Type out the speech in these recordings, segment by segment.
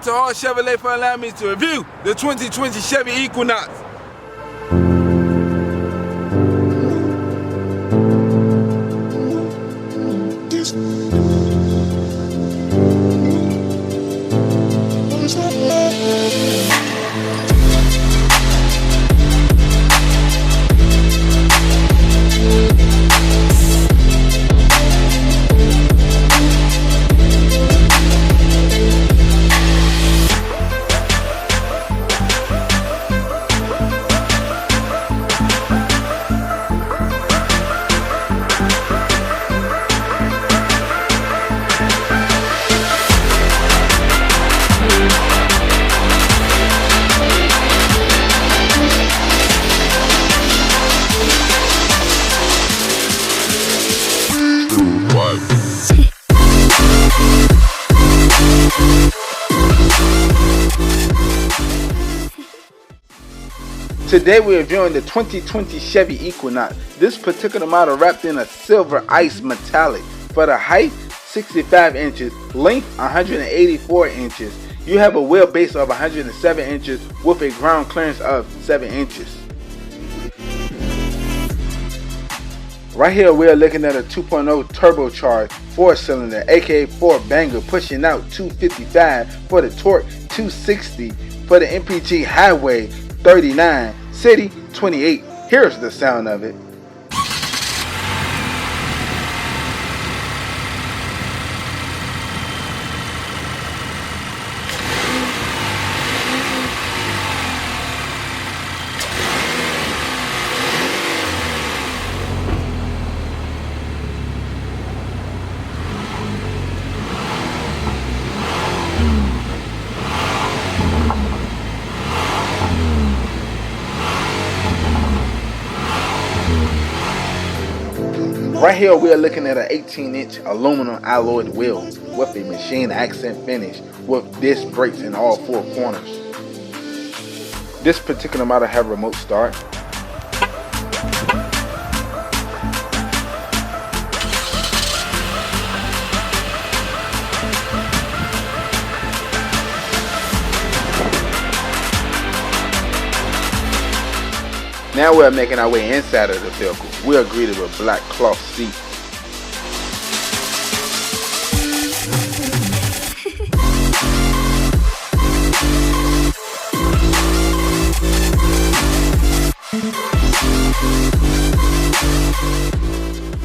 out to Art Chevrolet for allowing me to review the 2020 Chevy Equinox. Today we're reviewing the 2020 Chevy Equinox. This particular model wrapped in a silver ice metallic. For the height, 65 inches, length 184 inches. You have a wheelbase of 107 inches with a ground clearance of 7 inches. Right here we are looking at a 2.0 turbocharged 4-cylinder, aka 4-banger, pushing out 255 for the torque, 260 for the MPG highway, 39, city 28. Here's the sound of it. Right here we are looking at an 18-inch aluminum alloyed wheel with a machine accent finish with disc brakes in all 4 corners. This particular model has remote start. Now we're making our way inside of the vehicle. We are greeted with black cloth seats.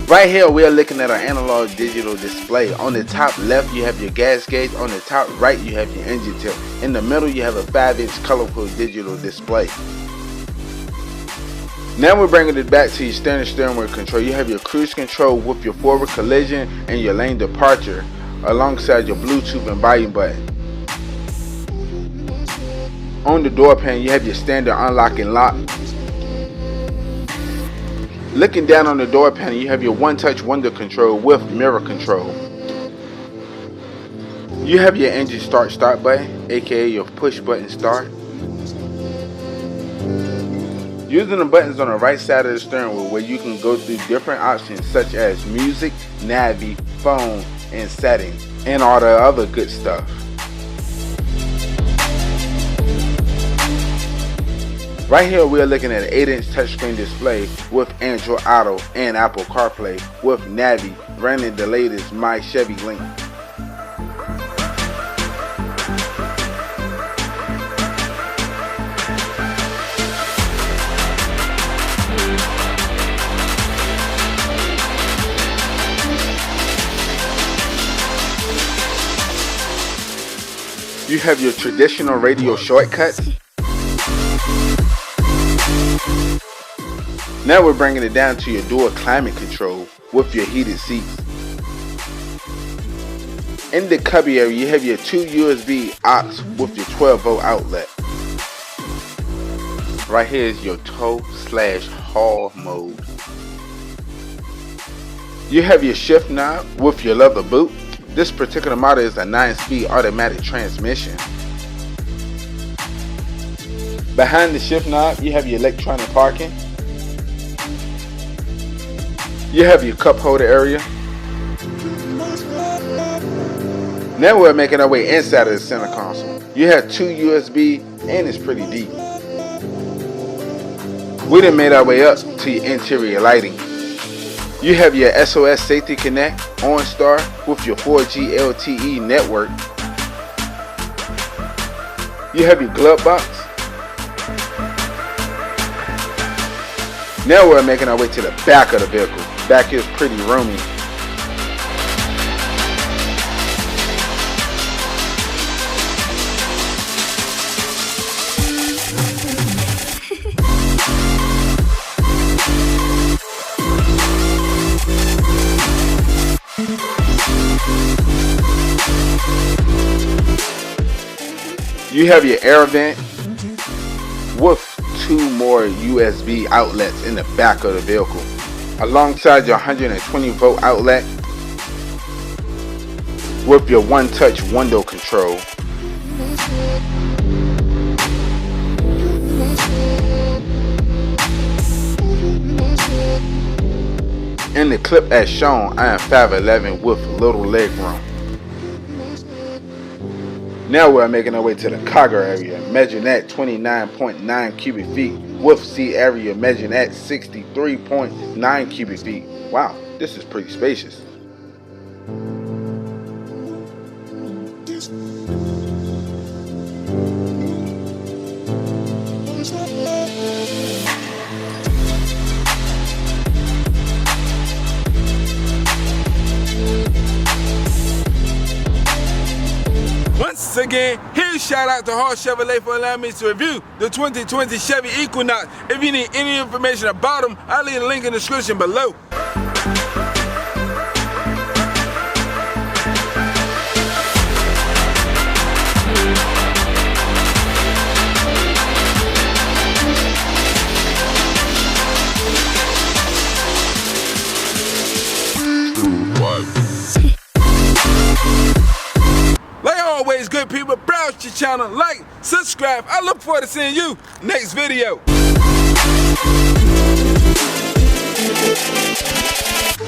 Right here we are looking at an analog digital display. On the top left you have your gas gauge, on the top right you have your engine tip. In the middle you have a 5-inch colorful digital display. Now we're bringing it back to your standard steering wheel control. You have your cruise control with your forward collision and your lane departure alongside your Bluetooth and volume button. On the door panel you have your standard unlock and lock. Looking down on the door panel you have your one-touch window control with mirror control. You have your engine start button, aka your push button start. Using the buttons on the right side of the steering wheel where you can go through different options such as music, navi, phone, and settings, and all the other good stuff. Right here we are looking at an 8-inch touchscreen display with Android Auto and Apple CarPlay with navi running the latest My Chevy link. You have your traditional radio shortcuts. Now we're bringing it down to your dual climate control with your heated seats. In the cubby area you have your 2 USB aux with your 12-volt outlet. Right here is your tow/haul mode. You have your shift knob with your leather boot. This particular model is a 9-speed automatic transmission. Behind the shift knob, you have your electronic parking. You have your cup holder area. Now we're making our way inside of the center console. You have 2 USB and it's pretty deep. We done made our way up to your interior lighting. You have your SOS Safety Connect OnStar with your 4G LTE network. You have your glove box. Now we're making our way to the back of the vehicle. Back here is pretty roomy. You have your air vent with 2 more USB outlets in the back of the vehicle, alongside your 120 volt outlet with your one-touch window control. In the clip as shown, I am 5'11" with little leg room. Now we're making our way to the cargo area, measuring at 29.9 cubic feet, with seat area measuring at 63.9 cubic feet. Wow, this is pretty spacious. Once again, here's shout out to Chevrolet for allowing me to review the 2020 Chevy Equinox. If you need any information about them, I'll leave a link in the description below. Always, good people, browse your channel, like, subscribe. I look forward to seeing you next video.